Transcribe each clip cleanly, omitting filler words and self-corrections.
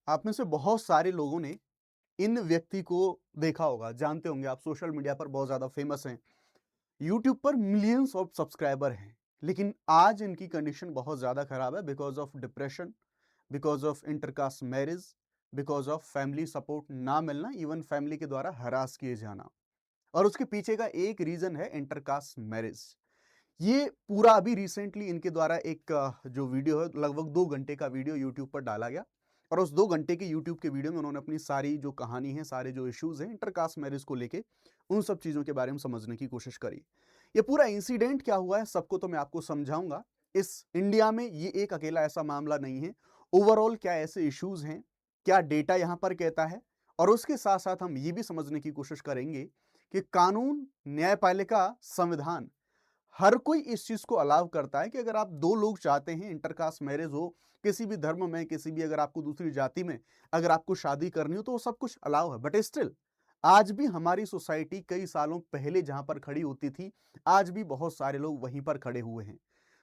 आप में से बहुत सारे लोगों ने इन व्यक्ति को देखा होगा, जानते होंगे आप सोशल मीडिया पर बहुत ज़्यादा फेमस हैं। यूट्यूब पर मिलियंस ऑफ सब्सक्राइबर हैं, लेकिन आज इनकी कंडीशन बहुत ज़्यादा खराब है because of depression, because of intercaste marriage, because of family support ना मिलना, इवन फैमिली के द्वारा हरास किए जाना। और उसके पीछे का एक रीज़न है इंटरकास्ट मैरिज। ये पूरा अभी रिसेंटली इनके द्वारा एक जो वीडियो है लगभग 2 घंटे का वीडियो यूट्यूब पर डाला गया और उस 2 घंटे के यूट्यूब के वीडियो में उन्होंने अपनी सारी जो कहानी है, सारे जो इश्यूज़ हैं इंटरकास्ट मैरिज को लेके, उन सब चीज़ों के बारे में समझने की कोशिश करी। ये पूरा इंसिडेंट क्या हुआ है सबको तो मैं आपको समझाऊँगा। इस इंडिया में ये एक अकेला ऐसा मामला नहीं है। ओवरऑल क्या ऐसे इश्यूज़ हैं, क्या डेटा यहाँ पर कहता है और उसके साथ-साथ हम ये भी समझने की कोशिश करेंगे कि कानून, न्यायपालिका, संविधान हर कोई इस चीज़ को अलाउ करता है कि अगर आप 2 लोग चाहते हैं इंटरकास्ट मैरिज हो, किसी भी धर्म में, किसी भी अगर आपको दूसरी जाति में अगर आपको शादी करनी हो तो वो सब कुछ अलाउ है। बट स्टिल आज भी हमारी सोसाइटी कई सालों पहले जहाँ पर खड़ी होती थी, आज भी बहुत सारे लोग वहीं पर खड़े हुए हैं।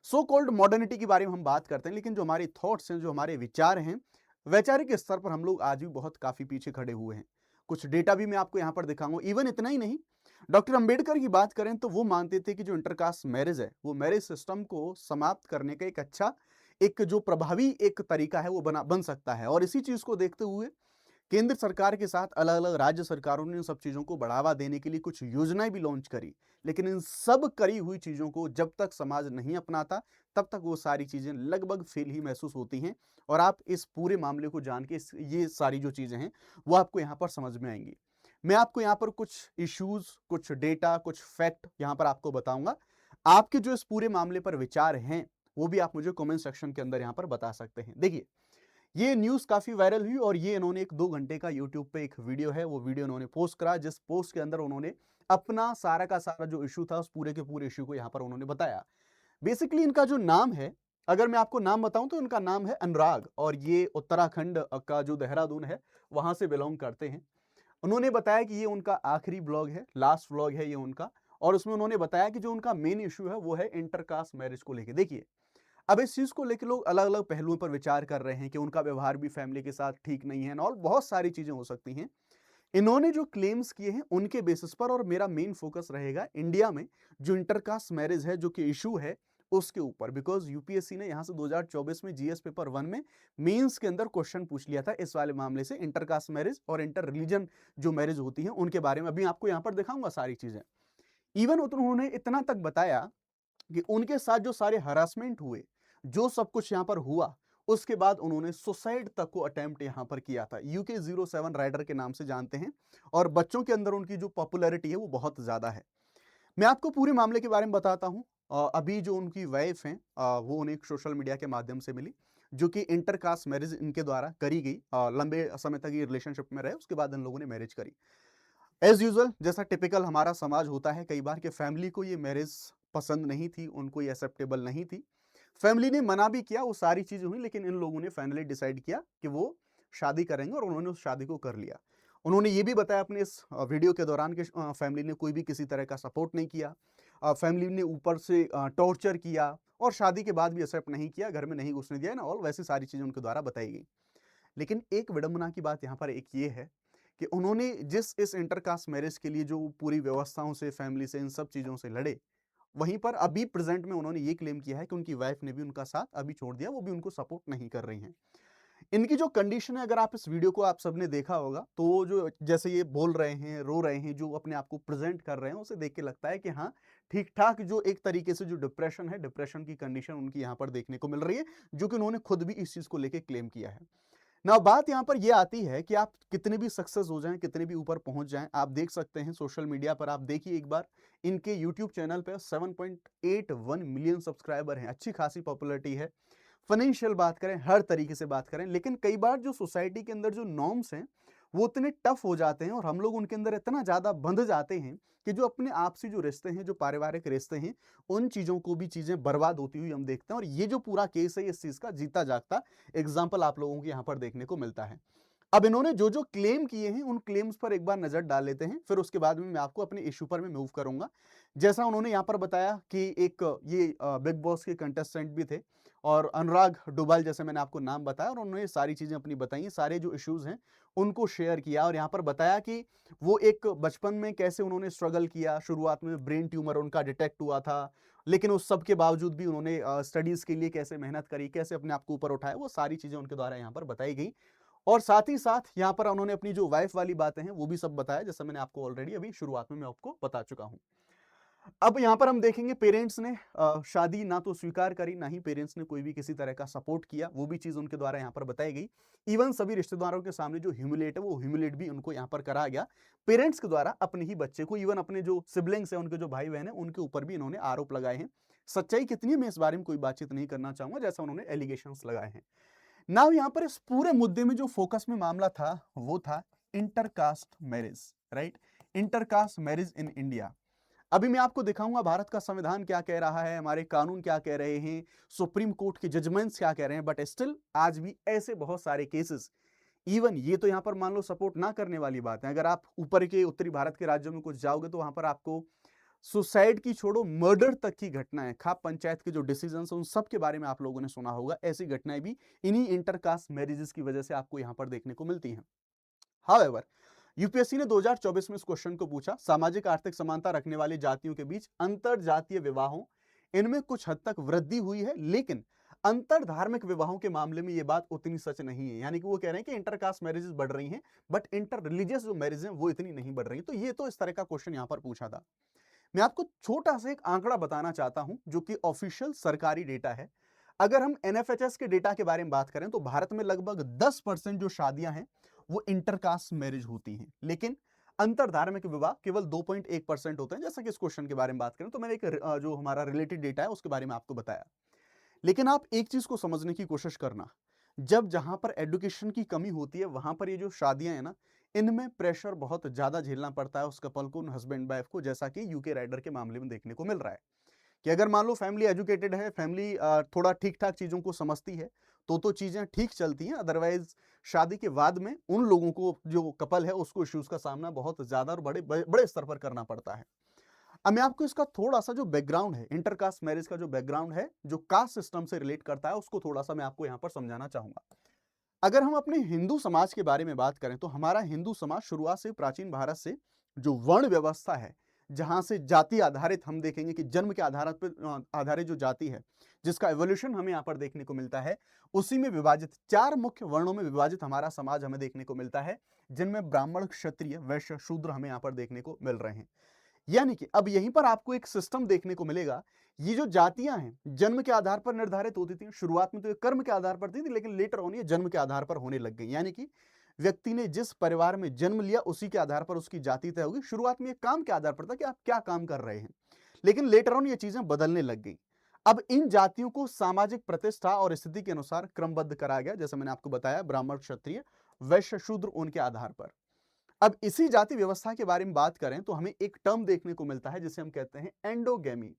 सो कॉल्ड मॉडर्निटी के बारे में हम बात करते हैं, लेकिन जो हमारे थॉट्स हैं, जो हमारे विचार हैं, वैचारिक स्तर पर हम लोग आज भी बहुत काफ़ी पीछे खड़े हुए हैं। कुछ डेटा भी मैं आपको यहाँ पर दिखाऊँगा। इवन इतना ही नहीं, डॉक्टर अंबेडकर की बात करें तो वो मानते थे कि जो इंटरकास्ट मैरिज है, वो मैरिज सिस्टम को समाप्त करने का एक अच्छा, एक जो प्रभावी एक तरीका है वो बन सकता है और इसी चीज़ को देखते हुए केंद्र सरकार के साथ अलग-अलग राज्य सरकारों ने इन सब चीज़ों को बढ़ावा देने के लिए कुछ योजनाएँ भी लॉन्च करी। लेकिन इन सब करी हुई चीज़ों को जब तक समाज नहीं अपनाता, तब तक वो सारी चीज़ें लगभग फ़ेल ही महसूस होती हैं और आप इस पूरे मामले को जान के इस ये सारी जो चीज़ें हैं, वो आपको यहाँ पर समझ में आएँगी। मैं आपको यहाँ पर कुछ इश्यूज़, कुछ डेटा, कुछ फैक्ट यहाँ पर आपको बताऊँगा। आपके जो इस पूरे मामले पर विचार हैं, वो भी आप मुझे कमेंट सेक्शन के अंदर यहाँ पर बता सकते हैं। देखिए, ये न्यूज़ काफ़ी वायरल हुई और ये इन्होंने एक 2 घंटे का यूट्यूब पे एक वीडियो है, वो वीडियो इन्होंने पोस्ट करा, जिस पोस्ट के अंदर उन्होंने अपना सारा का सारा जो इश्यू था, उस पूरे के पूरे इश्यू को यहाँ पर उन्होंने बताया। बेसिकली इनका जो नाम है, अगर मैं आपको नाम बताऊँ तो इनका नाम है अनुराग और ये उत्तराखंड का जो देहरादून है, वहाँ से बिलॉन्ग करते हैं। उन्होंने बताया कि ये उनका आखिरी ब्लॉग है, लास्ट व्लॉग है ये उनका और उसमें उन्होंने बताया कि जो उनका मेन इश्यू है, वो है इंटरकास्ट मैरिज को लेके। देखिए, अब इस चीज़ को लेके लोग अलग-अलग पहलुओं पर विचार कर रहे हैं कि उनका व्यवहार भी फैमिली के साथ ठीक नहीं है एंड ऑल, बहुत सारी चीज़ें हो सकती हैं। इन्होंने जो क्लेम्स किए हैं उनके बेसिस पर और मेरा मेन फोकस रहेगा इंडिया में जो इंटरकास्ट मैरिज है, जो कि इश्यू है, उसके ऊपर बिकॉज़ यूपीएससी ने यहाँ से 2024 में जीएस पेपर 1 में मेंस के अंदर क्वेश्चन पूछ लिया था इस वाले मामले से, इंटरकास्ट मैरिज और इंटर रिलीजन जो मैरिज होती है उनके बारे में। अभी आपको यहाँ पर दिखाऊँगा सारी चीज़ें। इवन उन्होंने इतना तक बताया कि उनके साथ जो सारे हरासमेंट हुए, जो सब कुछ यहाँ पर हुआ, उसके बाद उन्होंने सुसाइड तक को अटेम्प्ट यहाँ पर किया था। यूके 07 राइडर के नाम से जानते हैं और बच्चों के अंदर उनकी जो पॉपुलैरिटी है वो बहुत ज़्यादा है। मैं आपको पूरे मामले के बारे में बताता हूँ। अभी जो उनकी वाइफ हैं, वो उन्हें सोशल मीडिया के माध्यम से मिली, जो कि इंटरकास्ट मैरिज इनके द्वारा करी गई। लंबे समय तक ये रिलेशनशिप में रहे, उसके बाद इन लोगों ने मैरिज करी। एज़ यूजुअल जैसा टिपिकल हमारा समाज होता है कई बार कि फैमिली को ये मैरिज पसंद नहीं थी, उनको ये एक्सेप्टेबल नहीं थी। फैमिली ने मना भी किया, वो सारी चीज़ें हुई, लेकिन इन लोगों ने फाइनली डिसाइड किया कि वो शादी करेंगे और उन्होंने उस शादी को कर लिया। उन्होंने ये भी बताया अपने इस वीडियो के दौरान कि फैमिली ने कोई भी किसी तरह का सपोर्ट नहीं किया। फैमिली ने ऊपर से टॉर्चर किया और शादी के बाद भी एक्सेप्ट नहीं किया, घर में नहीं घुसने दिया ना, और वैसी सारी चीज़ें उनके द्वारा बताई गई। लेकिन एक विडंबना की बात यहाँ पर एक ये है कि उन्होंने जिस इस इंटरकास्ट मैरिज के लिए जो पूरी व्यवस्थाओं से, फैमिली से, इन सब चीज़ों से लड़े, वहीं पर अभी प्रेज़ेंट में उन्होंने ये क्लेम किया है कि उनकी वाइफ़ ने भी उनका साथ अभी छोड़ दिया, वो भी उनको सपोर्ट नहीं कर रही हैं। इनकी जो कंडीशन है, अगर आप इस वीडियो को आप सबने देखा होगा, तो वो जो जैसे ये बोल रहे हैं, रो रहे हैं, जो अपने आप को प्रेज़ेंट कर रहे हैं, उसे देख के लगता है कि हाँ, ठीक-ठाक जो एक तरीके से जो डिप्रेशन है, डिप्रेशन की कंडीशन उनकी यहाँ पर देखने को मिल रही है, जो कि उन्होंने खुद भी इस चीज़ को लेके क्लेम किया है। नाउ बात यहाँ पर ये आती है कि आप कितने भी सक्सेस हो जाएँ, कितने भी ऊपर पहुँच जाएँ, आप देख सकते हैं सोशल मीडिया पर, आप देखिए एक बार इनके यूट्यूब चैनल पे 7.81 मिलियन सब्सक्राइबर हैं, अच्छी खासी पॉपुलैरिटी है। फाइनेंशियल बात करें, हर तरीके से बात करें, लेकिन कई बार जो सोसाइटी के अंदर जो नॉर्म्स हैं, वो इतने टफ हो जाते हैं और हम लोग उनके अंदर इतना ज़्यादा बंध जाते हैं कि जो अपने आपसी जो रिश्ते हैं, जो पारिवारिक रिश्ते हैं, उन चीज़ों को भी चीज़ें बर्बाद होती हुई हम देखते हैं और ये जो पूरा केस है, इस चीज़ का जीता-जागता एग्ज़ाम्पल आप लोगों को यहाँ पर देखने को मिलता है। अब इन्होंने जो-जो क्लेम किए हैं, उन क्लेम्स पर एक बार नज़र डाल लेते हैं, फिर उसके बाद में मैं आपको अपने इश्यू पर मैं मूव करूँगा। जैसा उन्होंने यहाँ पर बताया कि एक ये बिग बॉस के कंटेस्टेंट भी थे और अनुराग डोभाल जैसे मैंने आपको नाम बताया, और उन्होंने सारी चीज़ें अपनी बताई, सारे जो इश्यूज़ हैं उनको शेयर किया और यहाँ पर बताया कि वो एक बचपन में कैसे उन्होंने स्ट्रगल किया। शुरुआत में ब्रेन ट्यूमर उनका डिटेक्ट हुआ था, लेकिन उस सब के बावजूद भी उन्होंने स्टडीज़ के लिए कैसे मेहनत करी, कैसे अपने आप को ऊपर उठाया, वो सारी चीज़ें उनके द्वारा यहाँ पर बताई गई। और साथ ही साथ यहाँ पर उन्होंने अपनी जो वाइफ वाली बातें हैं वो भी सब बताया, जैसा मैंने आपको ऑलरेडी अभी शुरुआत में मैं आपको बता चुका हूँ। अब यहाँ पर हम देखेंगे पेरेंट्स ने शादी ना तो स्वीकार करी, ना ही पेरेंट्स ने कोई भी किसी तरह का सपोर्ट किया, वो भी चीज़ उनके द्वारा यहाँ पर बताई गई। इवन सभी रिश्तेदारों के सामने जो ह्यूमिलेट है, वो ह्यूमिलेट भी उनको यहाँ पर करा गया पेरेंट्स के द्वारा अपने ही बच्चे को। इवन अपने जो सिबलिंग्स हैं, उनके जो भाई बहन हैं, उनके ऊपर भी इन्होंने आरोप लगाए हैं। सच्चाई कितनी है मैं इस बारे में कोई बातचीत नहीं करना चाहूंगा, जैसा उन्होंने एलिगेशंस लगाए हैं। नाउ यहाँ पर इस पूरे मुद्दे में जो फोकस में मामला था वो था intercaste marriage, right. Intercaste marriage in India. अभी मैं आपको दिखाऊंगा भारत का संविधान क्या कह रहा है, हमारे कानून क्या कह रहे हैं, सुप्रीम कोर्ट के जजमेंट्स क्या कह रहे हैं, बट स्टिल आज भी ऐसे बहुत सारे केसेस, इवन ये तो यहाँ पर मान लो सपोर्ट ना करने वाली बात है। अगर आप ऊपर के उत्तरी भारत के राज्यों में कुछ जाओगे तो वहां पर आपको सुसाइड की छोड़ो, मर्डर तक की घटनाएं, खाप पंचायत के जो डिसीजंस हैं उन सब के बारे में आप लोगों ने सुना होगा। ऐसी घटनाएं भी इन्हीं इंटरकास्ट मैरिजेस की वजह से आपको यहाँ पर देखने को मिलती हैं। हाउएवर, यूपीएससी ने 2024 में इस क्वेश्चन को पूछा, सामाजिक आर्थिक समानता रखने वाली जातियों के बीच अंतर जातीय विवाहों, इनमें कुछ हद तक वृद्धि हुई है, लेकिन अंतर धार्मिक विवाहों के मामले में यह बात उतनी सच नहीं है। यानी कि वो कह रहे हैं कि इंटरकास्ट मैरिजेस बढ़ रही हैं, बट इंटर रिलीजियस जो मैरिज हैं वो इतनी नहीं बढ़ रही। तो ये तो इस तरह का क्वेश्चन यहां पर पूछा था। मैं आपको छोटा सा एक आंकड़ा बताना चाहता हूं जो कि ऑफिशियल सरकारी डेटा है। अगर हम एनएफएचएस के डेटा के बारे में बात करें तो भारत में लगभग 10% जो शादियां हैं वो इंटरकास्ट मैरिज होती हैं, लेकिन अंतर धार्मिक विवाह केवल 2.1% होते हैं। जैसा कि इस क्वेश्चन के बारे में बात करें तो मैंने एक जो हमारा रिलेटेड डेटा है उसके बारे में आपको बताया। लेकिन आप एक चीज को समझने की कोशिश करना, जब जहां पर एजुकेशन की कमी होती है वहां पर ये जो शादियां हैं ना, इनमें प्रेशर बहुत ज्यादा झेलना पड़ता है उस कपल को, हस्बैंड वाइफ को, जैसा कि यूके राइडर के मामले में देखने को मिल रहा है। कि अगर मान लो फैमिली एजुकेटेड है, फैमिली थोड़ा ठीक ठाक चीजों को समझती है तो चीजें ठीक चलती हैं। अदरवाइज शादी के बाद में उन लोगों को, जो कपल है, उसको इश्यूज का सामना बहुत ज्यादा और बड़े बड़े स्तर पर करना पड़ता है। अब मैं आपको इसका थोड़ा सा जो बैकग्राउंड है, इंटरकास्ट मैरिज का जो बैकग्राउंड है, जो कास्ट सिस्टम से रिलेट करता है, उसको थोड़ा सा मैं आपको यहाँ पर समझाना चाहूंगा। अगर हम अपने हिंदू समाज के बारे में बात करें तो हमारा हिंदू समाज शुरुआत से, प्राचीन भारत से जो वर्ण व्यवस्था है, जहां से जाति आधारित, हम देखेंगे कि जन्म के आधार पर आधारित जो जाति है, जिसका एवोल्यूशन हमें यहाँ पर देखने को मिलता है, उसी में विभाजित 4 मुख्य वर्णों में विभाजित हमारा समाज हमें देखने को मिलता है, जिनमें ब्राह्मण, क्षत्रिय, वैश्य, शूद्र हमें यहाँ पर देखने को मिल रहे हैं। यानी कि अब यहीं पर आपको एक सिस्टम देखने को मिलेगा। ये जो जातियां हैं जन्म के आधार पर निर्धारित होती थी। शुरुआत में तो ये कर्म के आधार पर थी, लेकिन लेटर ऑन ये जन्म के आधार पर होने लग गई। यानी कि व्यक्ति ने जिस परिवार में जन्म लिया उसी के आधार पर उसकी जाति तय होगी। शुरुआत में ये काम के आधार पर था कि आप क्या काम कर रहे हैं, लेकिन लेटर ऑन ये चीजें बदलने लग गई। अब इन जातियों को सामाजिक प्रतिष्ठा और स्थिति के अनुसार क्रमबद्ध करा गया, जैसे मैंने आपको बताया, ब्राह्मण, क्षत्रिय, वैश्य, शूद्र, उनके आधार पर। अब इसी जाति व्यवस्था के बारे में बात करें तो हमें एक टर्म देखने को मिलता है जिसे हम कहते हैं एंडोगेमी।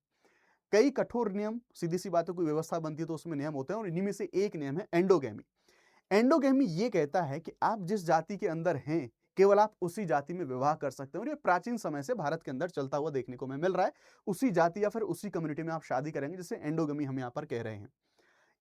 कई कठोर नियम, सीधी सी बात है, कोई व्यवस्था बनती है तो उसमें नियम होते हैं, और इन्हीं में से एक नियम है एंडोगेमी। एंडोगेमी ये कहता है कि आप जिस जाति के अंदर हैं केवल आप उसी जाति में विवाह कर सकते हैं, और ये प्राचीन समय से भारत के अंदर चलता हुआ देखने को मिल रहा है। उसी जाति या फिर उसी कम्युनिटी में आप शादी करेंगे, जिसे एंडोगेमी हम यहाँ पर कह रहे हैं।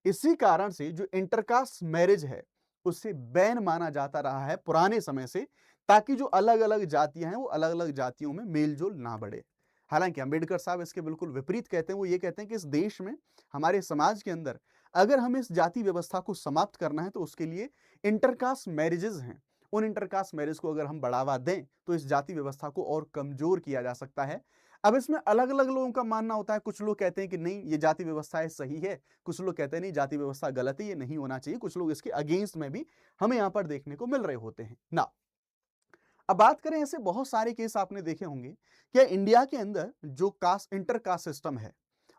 इसी कारण से जो इंटरकास्ट मैरिज है उसे बैन माना जाता रहा है पुराने समय से, ताकि जो अलग अलग जातियां हैं वो अलग अलग जातियों में मेलजोल ना बढ़े। हालांकि अंबेडकर साहब इसके बिल्कुल विपरीत कहते हैं। वो ये कहते हैं कि इस देश में, हमारे समाज के अंदर, अगर हमें इस जाति व्यवस्था को समाप्त करना है तो उसके लिए इंटरकास्ट मैरिजेस हैं, उन इंटरकास्ट मैरिज को अगर हम बढ़ावा दें तो इस जाति व्यवस्था को और कमजोर किया जा सकता है। अब इसमें अलग अलग लोगों का मानना होता है। कुछ लोग कहते हैं कि नहीं, ये जाति व्यवस्था है, सही है। कुछ लोग कहते हैं नहीं, जाति व्यवस्था गलत है, ये नहीं होना चाहिए। कुछ लोग इसके अगेंस्ट में भी हमें यहाँ पर देखने को मिल रहे होते हैं ना। अब बात करें, ऐसे बहुत सारे केस आपने देखे होंगे। क्या इंडिया के अंदर जो कास्ट इंटरकास्ट सिस्टम है,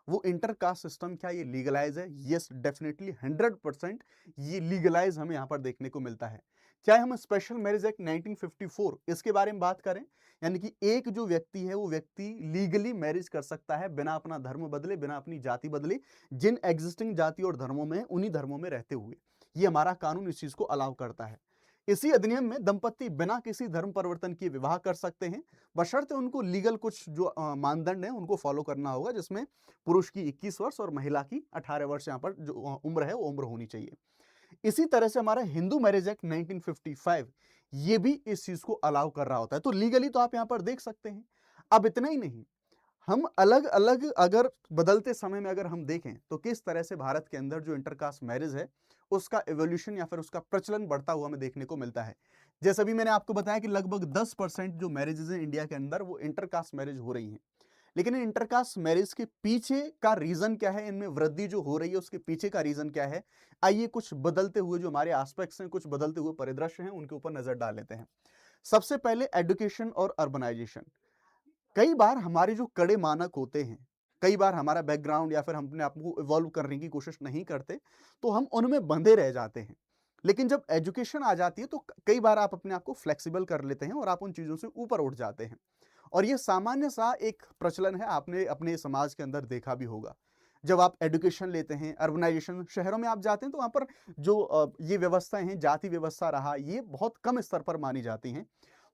वो इंटरकास्ट सिस्टम क्या ये लीगलाइज है? यस, डेफिनेटली 100% ये लीगलाइज हमें यहाँ पर देखने को मिलता है। चाहे हम स्पेशल मैरिज एक्ट 1954 इसके बारे में बात करें, यानी कि एक जो व्यक्ति है वो व्यक्ति लीगली मैरिज कर सकता है बिना अपना धर्म बदले, बिना अपनी जाति बदले, जिन एग्जिस्टिंग जाति और धर्मों में उन्हीं धर्मों में रहते हुए। ये हमारा कानून इस चीज को अलाउ करता है। इसी अधिनियम में दंपति बिना किसी धर्म परिवर्तन किए विवाह कर सकते हैं, बशर्ते उनको लीगल कुछ जो मानदंड हैं उनको फॉलो करना होगा, जिसमें पुरुष की 21 वर्ष और महिला की 18 वर्ष यहाँ पर जो उम्र है वो उम्र होनी चाहिए। इसी तरह से हमारा हिंदू मैरिज एक्ट 1955 ये भी इस चीज को अलाउ कर रहा होता है, तो लीगली तो आप यहाँ पर देख सकते हैं। अब इतना ही नहीं, हम अलग-अलग अगर बदलते समय में अगर हम देखें, तो किस तरह से भारत के अंदर जो इंटरकास्ट मैरिज है, उसका इवोल्यूशन या फिर उसका प्रचलन बढ़ता हुआ हमें देखने को मिलता है। जैसे अभी मैंने आपको बताया कि लगभग 10% जो मैरिजेज़ हैं इंडिया के अंदर, वो इंटरकास्ट मैरिज हो रही हैं। लेकिन इंटरकास्ट मैरिज के पीछे का रीज़न क्या है, इनमें वृद्धि जो हो रही है, उसके पीछे का रीज़न क्या है? आइए कुछ बदलते हुए जो हमारे एस्पेक्ट्स हैं, कुछ बदलते हुए परिदृश्य हैं, उनके ऊपर नज़र डाल लेते हैं। सबसे पहले एजुकेशन और अर्बनाइजेशन। कई बार हमारे जो कड़े मानक होते हैं, कई बार हमारा बैकग्राउंड या फिर हम अपने आप को इवॉल्व करने की कोशिश नहीं करते, तो हम उनमें बंधे रह जाते हैं। लेकिन जब एजुकेशन आ जाती है, तो कई बार आप अपने आप को फ्लेक्सिबल कर लेते हैं और आप उन चीज़ों से ऊपर उठ जाते हैं। और ये सामान्य सा एक प्रचलन है, आपने अपने समाज के अंदर देखा भी होगा। जब आप एजुकेशन लेते हैं, अर्बनाइजेशन शहरों में आप जाते हैं, तो वहाँ पर जो ये व्यवस्थाएँ हैं, जाति व्यवस्था रहा, ये बहुत कम स्तर पर मानी जाती हैं।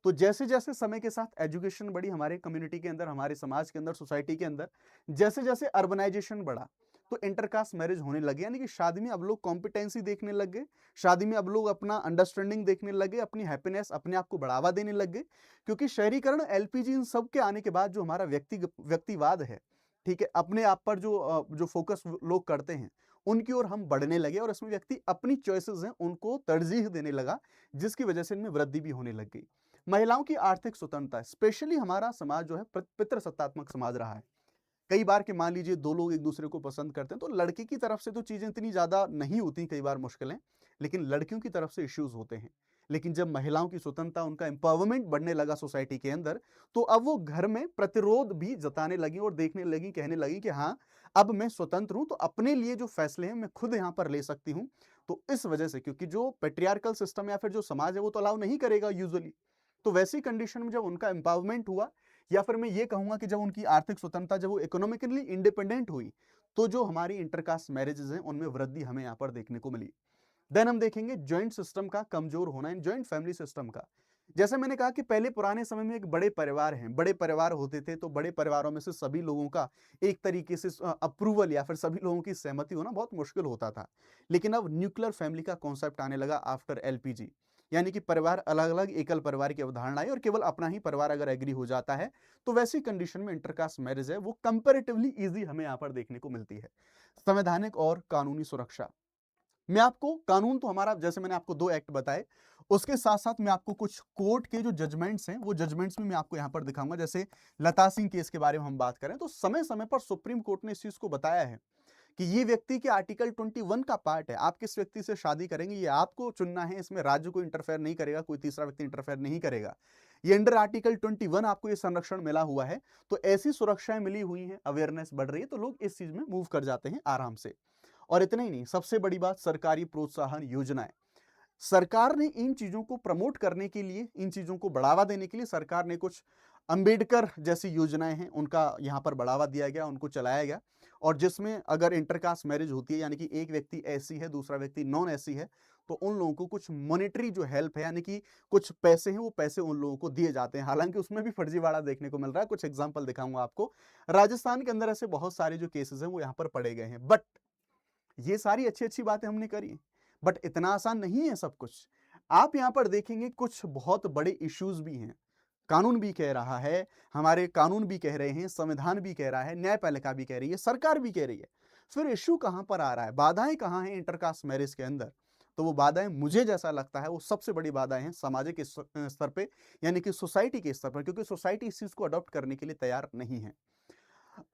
तो जैसे-जैसे समय के साथ एजुकेशन बढ़ी हमारे कम्युनिटी के अंदर, हमारे समाज के अंदर, सोसाइटी के अंदर, जैसे-जैसे अर्बनाइजेशन बढ़ा, तो इंटरकास्ट मैरिज होने लगे, यानी कि शादी में अब लोग कॉम्पिटेंसी देखने लग गए, शादी में अब लोग अपना अंडरस्टैंडिंग देखने लग गए, अपनी हैप्पीनेस, अपने आप को बढ़ावा देने लग गए। क्योंकि शहरीकरण, एलपीजी इन सब के आने के बाद जो हमारा व्यक्तिवाद है, ठीक है? अपने आप पर जो फ़ोकस लोग करते हैं, उनकी ओर हम बढ़ने लगे और इसमें व्यक्ति अपनी चॉइसेस हैं, उनको तरजीह देने लगा, जिसकी वजह से इनमें वृद्धि भी होने लग गई। महिलाओं की आर्थिक स्वतंत्रता, स्पेशली हमारा समाज जो है पितृसत्तात्मक समाज रहा है। कई बार कि मान लीजिए 2 लोग एक-दूसरे को पसंद करते हैं, तो लड़के की तरफ से तो चीज़ें इतनी ज़्यादा नहीं होती, कई बार मुश्किलें, लेकिन लड़कियों की तरफ से इश्यूज़ होते हैं। लेकिन जब महिलाओं की स्वतंत्रता, उनका एम्पावरमेंट बढ़ने लगा सोसाइटी के अंदर, तो अब वो घर में प्रतिरोध भी जताने लगी और देखने लगी, कहने लगी कि हाँ, अब मैं स्वतंत्र हूँ, तो अपने लिए जो फैसले हैं, मैं खुद यहाँ पर ले सकती हूँ। तो इस वजह से, क्योंकि जो पैट्रियार्कल सिस्टम या फिर जो समाज है, वो तो अलाउ नहीं करेगा यूजुअली। तो वैसी कंडीशन में जब उनका एम्पावरमेंट हुआ, या फिर मैं ये कहूँगा कि जब उनकी आर्थिक स्वतंत्रता, जब वो इकोनॉमिकली इंडिपेंडेंट हुई, तो जो हमारी इंटरकास्ट मैरिजेज़ हैं, उनमें वृद्धि हमें यहाँ पर देखने को मिली। देन हम देखेंगे जॉइंट सिस्टम का कमज़ोर होना, इन जॉइंट फैमिली सिस्टम का। जैसे मैंने कहा कि पहले पुराने समय में एक बड़े परिवार हैं, बड़े परिवार होते थे, तो बड़े परिवारों में से सभी लोगों का एक तरीके से अप्रूवल या फिर सभी लोगों की सहमति होना बहुत मुश्किल होता था। लेकिन अब न्यूक्लियर फैमिली का कॉन्सेप्ट आने लगा आफ्टर एलपीजी, यानी कि परिवार अलग-अलग एकल परिवार की अवधारणा आई और केवल अपना ही परिवार अगर एग्री हो जाता है, तो वैसी कंडीशन में इंटरकास्ट मैरिज है, वो कंपैरेटिवली ईज़ी हमें यहाँ पर देखने को मिलती है। संवैधानिक और कानूनी सुरक्षा। मैं आपको कानून तो हमारा, जैसे मैंने आपको 2 एक्ट बताए, उसके साथ-साथ मैं आपको कुछ कोर्ट के जो जजमेंट्स हैं, वो जजमेंट्स भी मैं आपको यहाँ पर दिखाऊँगा। जैसे लता सिंह केस के बारे में हम बात करें, तो समय-समय पर सुप्रीम कोर्ट ने इस चीज़ को बताया है कि ये व्यक्ति के आर्टिकल 21 का पार्ट है। आप किस व्यक्ति से शादी करेंगे, ये आपको चुनना है, इसमें राज्य कोई इंटरफेयर नहीं करेगा, कोई तीसरा व्यक्ति इंटरफेयर नहीं करेगा। ये अंडर आर्टिकल 21 आपको ये संरक्षण मिला हुआ है, तो ऐसी सुरक्षाएँ मिली हुई हैं, अवेयरनेस बढ़ रही है, तो लोग इस चीज़ में मूव कर जाते हैं आराम से। और इतना ही नहीं, सबसे बड़ी बात सरकारी प्रोत्साहन योजनाएँ। सरकार ने इन चीज़ों को प्रमोट करने के लिए, इन चीज़ों को बढ़ावा देने के लिए सरकार ने कुछ अंबेडकर जैसी योजनाएँ हैं, उनका यहाँ पर बढ़ावा दिया गया, उनको चलाया गया। और जिसमें अगर इंटरकास्ट मैरिज होती है, यानी कि एक व्यक्ति एससी है, दूसरा व्यक्ति नॉन एससी है, तो उन लोगों को कुछ मॉनेटरी जो हेल्प है, यानी कि कुछ पैसे हैं, वो पैसे उन लोगों को दिए जाते हैं। हालाँकि उसमें भी फर्जीवाड़ा देखने को मिल रहा है, कुछ एग्ज़ाम्पल दिखाऊँगा आपको। राजस्थान के अंदर ऐसे बहुत सारे जो केसेज़ हैं, वो यहाँ पर पढ़े गए हैं। बट ये सारी अच्छी-अच्छी बातें हमने करी, बट इतना आसान नहीं है सब कुछ। आप यहाँ पर देखेंगे कुछ बहुत बड़े इश्यूज़ भी हैं। कानून भी कह रहा है, हमारे कानून भी कह रहे हैं, संविधान भी कह रहा है, न्यायपालिका भी कह रही है, सरकार भी कह रही है। फिर इश्यू कहाँ पर आ रहा है? बाधाएँ कहाँ हैं इंटरकास्ट मैरिज के अंदर? तो वो बाधाएँ, मुझे जैसा लगता है, वो सबसे बड़ी बाधाएँ हैं सामाजिक स्तर पे, यानी कि सोसाइटी के स्तर पर, क्योंकि सोसाइटी इस चीज़ को अडॉप्ट करने के लिए तैयार नहीं है।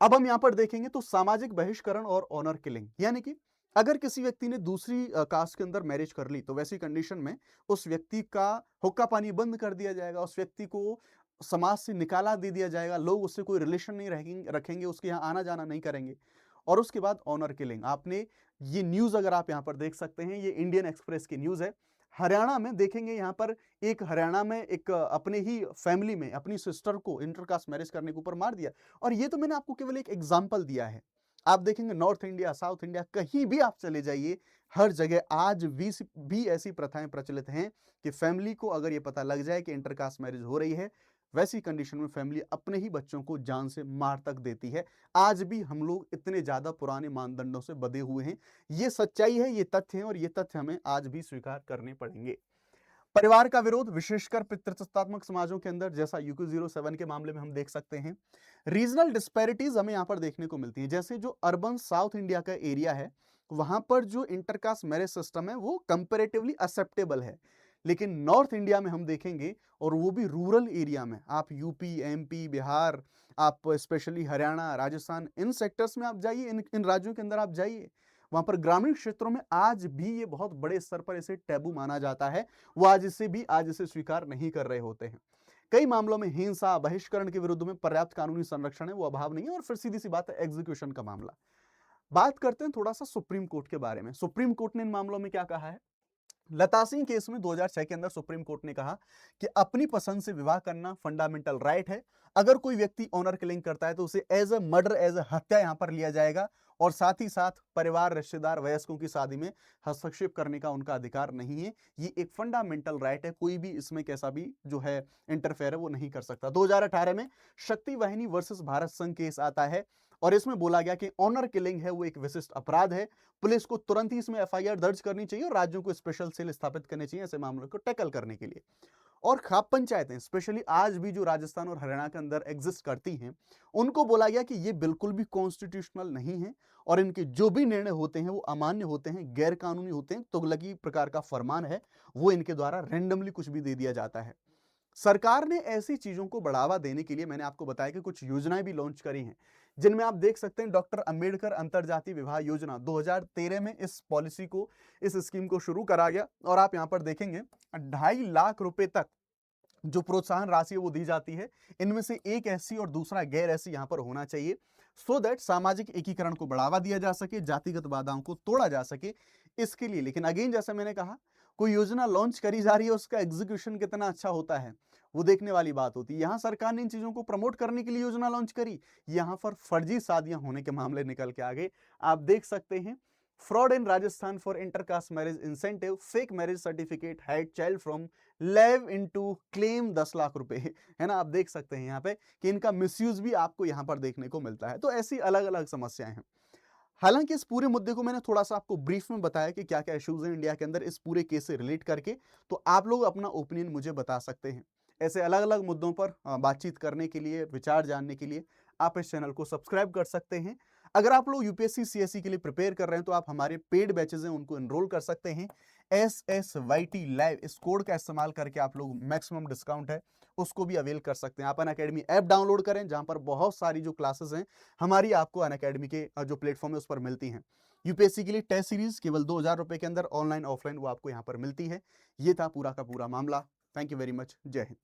अब हम यहाँ पर देखेंगे तो सामाजिक बहिष्करण और ऑनर किलिंग, यानी कि अगर किसी व्यक्ति ने दूसरी कास्ट के अंदर मैरिज कर ली, तो वैसी कंडीशन में उस व्यक्ति का हुक्का पानी बंद कर दिया जाएगा, उस व्यक्ति को समाज से निकाला दे दिया जाएगा, लोग उससे कोई रिलेशन नहीं रखेंगे, उसके यहाँ आना जाना नहीं करेंगे। और उसके बाद ऑनर किलिंग, आपने ये न्यूज़ अगर आप यहाँ पर देख सकते हैं, ये इंडियन एक्सप्रेस की न्यूज़ है। हरियाणा में देखेंगे, यहाँ पर एक हरियाणा में एक अपने ही फैमिली में अपनी सिस्टर को इंटरकास्ट मैरिज करने के ऊपर मार दिया। और ये तो मैंने आपको केवल एक एग्जाम्पल दिया है। आप देखेंगे नॉर्थ इंडिया, साउथ इंडिया, कहीं भी आप चले जाइए, हर जगह आज भी ऐसी प्रथाएं प्रचलित हैं कि फैमिली को अगर ये पता लग जाए कि इंटरकास्ट मैरिज हो रही है, वैसी कंडीशन में फैमिली अपने ही बच्चों को जान से मार तक देती है। आज भी हम लोग इतने ज्यादा पुराने मानदंडों से बंधे हुए हैं। ये सच्चाई है, ये तथ्य है, और ये तथ्य हमें आज भी स्वीकार करने पड़ेंगे। परिवार का विरोध, विशेषकर पितृसत्तात्मक समाजों के अंदर, जैसा यूक्यू07 के मामले में हम देख सकते हैं। रीजनल डिस्पैरिटीज हमें यहाँ पर देखने को मिलती है। जैसे जो अर्बन साउथ इंडिया का एरिया है, वहां पर जो इंटरकास्ट मैरिज सिस्टम है वो कंपेरेटिवली एक्सेप्टेबल है। लेकिन नॉर्थ इंडिया में हम देखेंगे, और वो भी रूरल एरिया में, आप यूपी, एमपी, बिहार, आप स्पेशली हरियाणा, राजस्थान, इन सेक्टर्स में आप जाइए, इन राज्यों के अंदर आप जाइए, वहां पर ग्रामीण क्षेत्रों में आज भी ये बहुत बड़े स्तर पर इसे टैबू माना जाता है। वो आज इसे स्वीकार नहीं कर रहे होते हैं। कई मामलों में हिंसा, बहिष्करण के विरुद्ध में पर्याप्त कानूनी संरक्षण है, वो अभाव नहीं है। और फिर सीधी सी बात है, एग्जीक्यूशन का मामला। बात करते हैं थोड़ा सा सुप्रीम कोर्ट के बारे में। सुप्रीम कोर्ट ने इन मामलों में क्या कहा है? लता सिंह केस में 2006 के अंदर सुप्रीम कोर्ट ने कहा कि अपनी पसंद से विवाह करना फंडामेंटल राइट है। अगर कोई व्यक्ति ऑनर किलिंग करता है तो उसे as a murder, as a हत्या यहां पर लिया जाएगा, और साथ ही साथ परिवार, रिश्तेदार, वयस्कों की शादी में हस्तक्षेप करने का उनका अधिकार नहीं है। ये एक फंडामेंटल राइट है, कोई भी इसमें कैसा भी जो है इंटरफेयर है वो नहीं कर सकता। 2018 में शक्ति वाहिनी वर्सेस भारत संघ केस आता है, और इसमें बोला गया कि ऑनर किलिंग है वो एक विशिष्ट अपराध है। पुलिस को तुरंत ही इसमें एफआईआर दर्ज करनी चाहिए, और राज्यों को स्पेशल सेल स्थापित करने चाहिए ऐसे मामलों को टैकल करने के लिए। और खाप पंचायतें स्पेशली आज भी जो राजस्थान और हरियाणा के अंदर एग्जिस्ट करती हैं, उनको बोला गया कि ये बिल्कुल भी कॉन्स्टिट्यूशनल नहीं है, और इनके जो भी निर्णय होते हैं वो अमान्य होते हैं, गैर कानूनी होते हैं, तुगलकी प्रकार का फरमान है, वो इनके द्वारा रैंडमली कुछ भी दे दिया जाता है। सरकार ने ऐसी चीजों को बढ़ावा देने के लिए, मैंने आपको बताया कि कुछ योजनाएं भी लॉन्च करी हैं, जिनमें आप देख सकते हैं डॉक्टर अंबेडकर अंतरजातीय विवाह योजना। 2013 में इस पॉलिसी को, इस स्कीम को शुरू करा गया, और आप यहां पर देखेंगे 2.5 लाख रुपए तक जो प्रोत्साहन राशि है वो दी जाती है। इनमें से एक एससी और दूसरा गैर एससी यहां पर होना चाहिए, सो दैट सामाजिक एकीकरण को बढ़ावा दिया जा सके, जातिगत बाधाओं को तोड़ा जा सके, इसके लिए। लेकिन अगेन, जैसे मैंने कहा, कोई योजना लॉन्च करी जा रही है, उसका एग्जीक्यूशन कितना अच्छा होता है वो देखने वाली बात होती है। यहां सरकार ने इन चीजों को प्रमोट करने के लिए योजना लॉन्च करी, यहां पर फर्जी शादियां होने के मामले निकल के आ गए। आप देख सकते हैं, fraud in Rajasthan for intercaste marriage incentive, fake marriage certificate hide child from लेव इनटू क्लेम 10 लाख रुपए, है ना। आप देख सकते हैं यहाँ पे कि इनका मिसयूज भी आपको यहाँ पर देखने को मिलता है। तो ऐसी अलग अलग समस्याएं हैं। हालांकि इस पूरे मुद्दे को मैंने थोड़ा सा आपको ब्रीफ में बताया कि क्या क्या इश्यूज हैं इंडिया के अंदर इस पूरे केस से रिलेट करके, तो आप लोग अपना ओपिनियन मुझे बता सकते हैं। ऐसे अलग अलग मुद्दों पर बातचीत करने के लिए, विचार जानने के लिए आप इस चैनल को सब्सक्राइब कर सकते हैं। अगर आप लोग यूपीएससी सीएससी के लिए प्रिपेयर कर रहे हैं तो आप हमारे पेड बैचेज हैं उनको एनरोल कर सकते हैं। SSYT लाइव, इस कोड का इस्तेमाल करके आप लोग मैक्सिमम डिस्काउंट है उसको भी अवेल कर सकते हैं। आप अनअकैडमी ऐप डाउनलोड करें, जहां पर बहुत सारी जो क्लासेस हैं हमारी आपको अनअकैडमी के जो प्लेटफॉर्म है उस पर मिलती हैं। यूपीएससी के लिए टेस्ट सीरीज केवल 2000 रुपए के अंदर ऑनलाइन ऑफलाइन वो आपको यहाँ पर मिलती है। ये था पूरा का पूरा मामला। Thank you very much. जय हिंद।